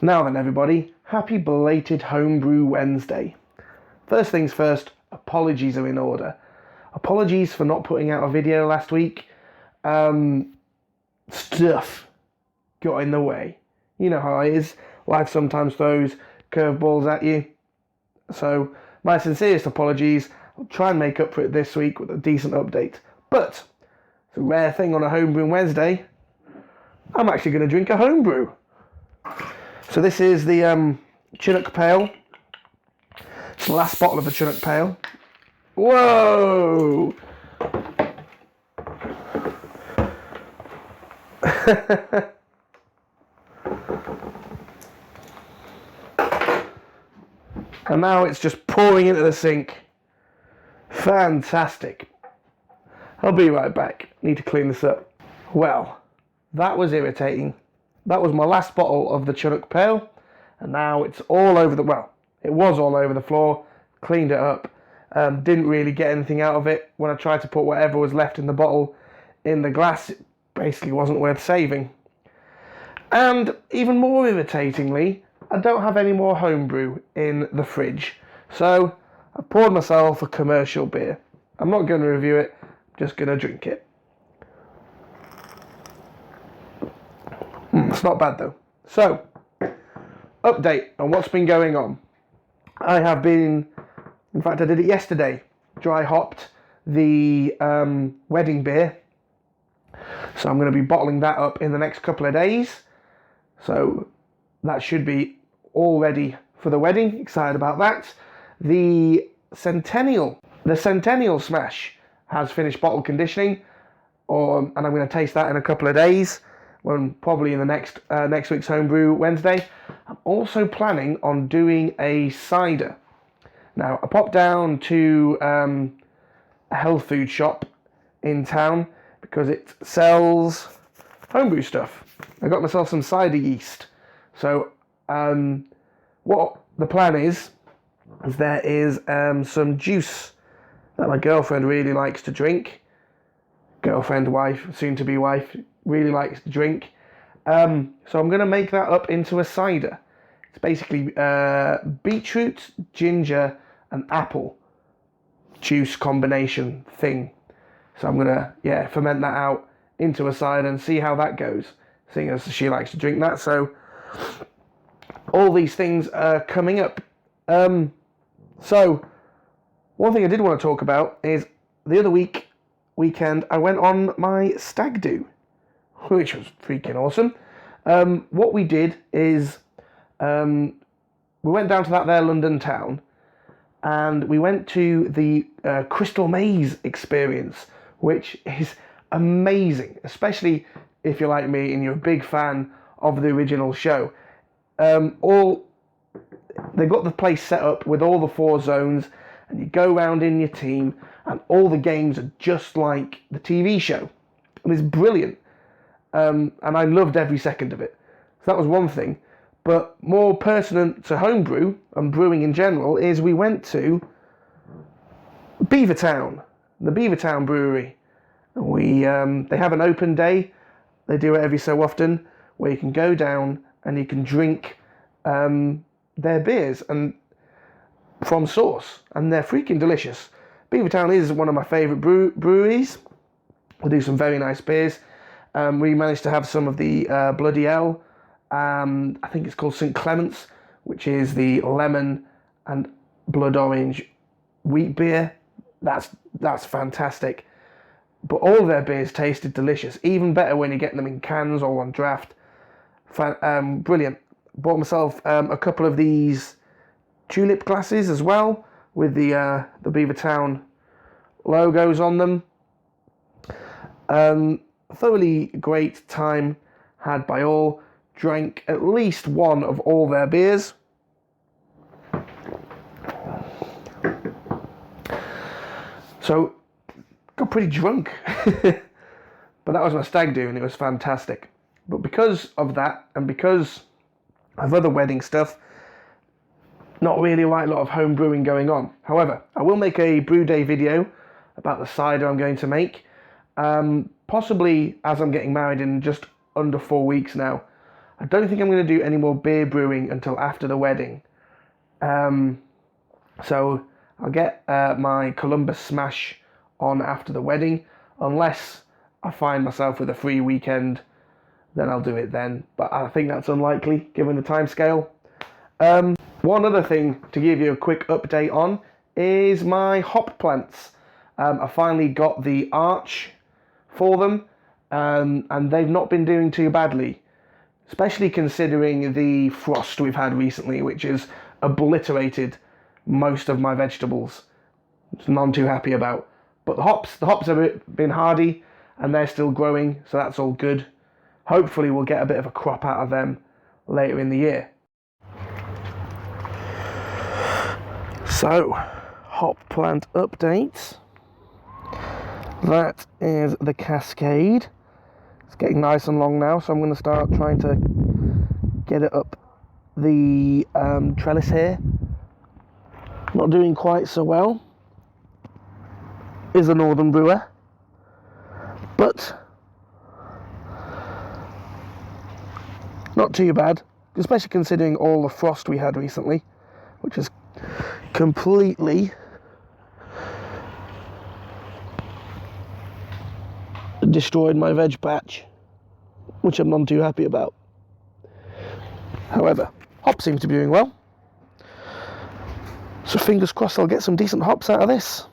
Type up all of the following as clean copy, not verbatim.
Now then everybody, happy belated Homebrew Wednesday. First things first, apologies are in order. Apologies for not putting out a video last week. Stuff got in the way. You know how it is. Life sometimes throws curveballs at you. So my sincerest apologies. I'll try and make up for it this week with a decent update. But it's a rare thing on a Homebrew Wednesday. I'm actually going to drink a homebrew. So this is the Chinook Pale. It's the last bottle of the Chinook Pale. Whoa! And now it's just pouring into the sink. Fantastic. I'll be right back. Need to clean this up. Well, that was irritating. That was my last bottle of the Chinook Pale, and now it's all over the, well, it was all over the floor. Cleaned it up. Didn't really get anything out of it. When I tried to put whatever was left in the bottle in the glass, it basically wasn't worth saving. And even more irritatingly, I don't have any more homebrew in the fridge. So I poured myself a commercial beer. I'm not going to review it, I'm just going to drink it. It's not bad though. So, update on what's been going on. I have been, in fact I did it yesterday, dry hopped the wedding beer. So I'm going to be bottling that up in the next couple of days. So that should be all ready for the wedding. Excited about that. The Centennial Smash has finished bottle conditioning, and I'm going to taste that in a couple of days. When probably in the next week's Homebrew Wednesday. I'm also planning on doing a cider. Now, I popped down to a health food shop in town because it sells homebrew stuff. I got myself some cider yeast. So, what the plan is there is some juice that my girlfriend really likes to drink. Girlfriend, wife, soon-to-be wife, really likes to drink. So I'm going to make that up into a cider. It's basically beetroot, ginger, and apple juice combination thing. So I'm going to, ferment that out into a cider and see how that goes, seeing as she likes to drink that. So all these things are coming up. So one thing I did want to talk about is the other weekend I went on my stag do, which was freaking awesome. What we did is we went down to that there London town, and we went to the Crystal Maze experience, which is amazing, especially if you're like me and you're a big fan of the original show. They got the place set up with all the 4 zones, and you go around in your team, and all the games are just like the TV show. And it's brilliant. And I loved every second of it. So that was one thing. But more pertinent to homebrew and brewing in general is we went to Beavertown, the Beavertown Brewery. They have an open day. They do it every so often where you can go down and you can drink their beers and from source, and they're freaking delicious. Beavertown is one of my favourite breweries. They do some very nice beers. We managed to have some of the Bloody Hell. I think it's called St. Clement's, which is the lemon and blood orange wheat beer. That's fantastic. But all of their beers tasted delicious. Even better when you get them in cans or on draft. Brilliant. Bought myself a couple of these tulip glasses as well, with the Beavertown logos on them. Thoroughly great time had by all. Drank at least one of all their beers. So got pretty drunk. But that was my stag do and it was fantastic. But because of that and because of other wedding stuff, not really like a lot of home brewing going on. However, I will make a brew day video about the cider I'm going to make. Possibly as I'm getting married in just under 4 weeks now. I don't think I'm going to do any more beer brewing until after the wedding. So I'll get my Columbus Smash on after the wedding, unless I find myself with a free weekend, then I'll do it then. But I think that's unlikely given the time scale. One other thing to give you a quick update on is my hop plants. I finally got the arch for them, and they've not been doing too badly, especially considering the frost we've had recently, which has obliterated most of my vegetables. Which I'm too happy about. But the hops have been hardy, and they're still growing, so that's all good. Hopefully we'll get a bit of a crop out of them later in the year. So, hop plant updates. That is the Cascade. It's getting nice and long now, so I'm going to start trying to get it up the trellis here. Not doing quite so well. Is a Northern Brewer, but not too bad, especially considering all the frost we had recently, which has completely destroyed my veg patch, which I'm not too happy about. However, hops seems to be doing well, so fingers crossed I'll get some decent hops out of this.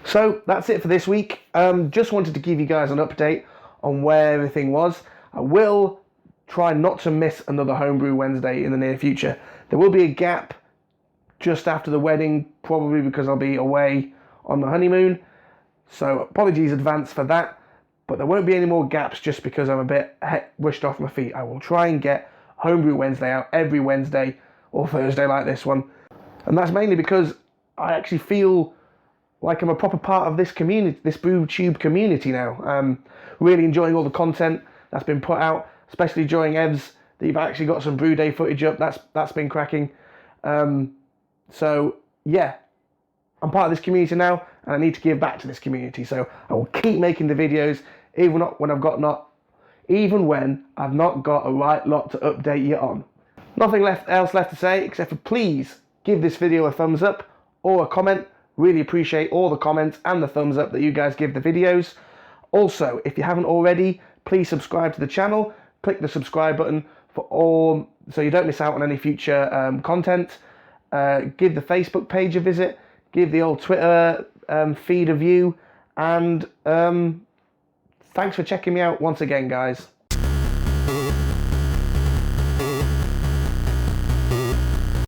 So that's it for this week. Just wanted to give you guys an update on where everything was. I will try not to miss another Homebrew Wednesday in the near future. There will be a gap just after the wedding, probably because I'll be away on the honeymoon. So apologies in advance for that, but there won't be any more gaps just because I'm a bit rushed off my feet. I will try and get Homebrew Wednesday out every Wednesday or Thursday like this one. And that's mainly because I actually feel like I'm a proper part of this community, this BrewTube community now. Really enjoying all the content that's been put out, especially during EVs, that you've actually got some brew day footage up. That's been cracking. So yeah, I'm part of this community now, and I need to give back to this community. So I will keep making the videos, even when I've not got a right lot to update you on. Nothing else left to say except for please give this video a thumbs up or a comment. Really appreciate all the comments and the thumbs up that you guys give the videos. Also, if you haven't already, please subscribe to the channel. Click the subscribe button so you don't miss out on any future content. Give the Facebook page a visit. Give the old Twitter feed a view. And thanks for checking me out once again, guys.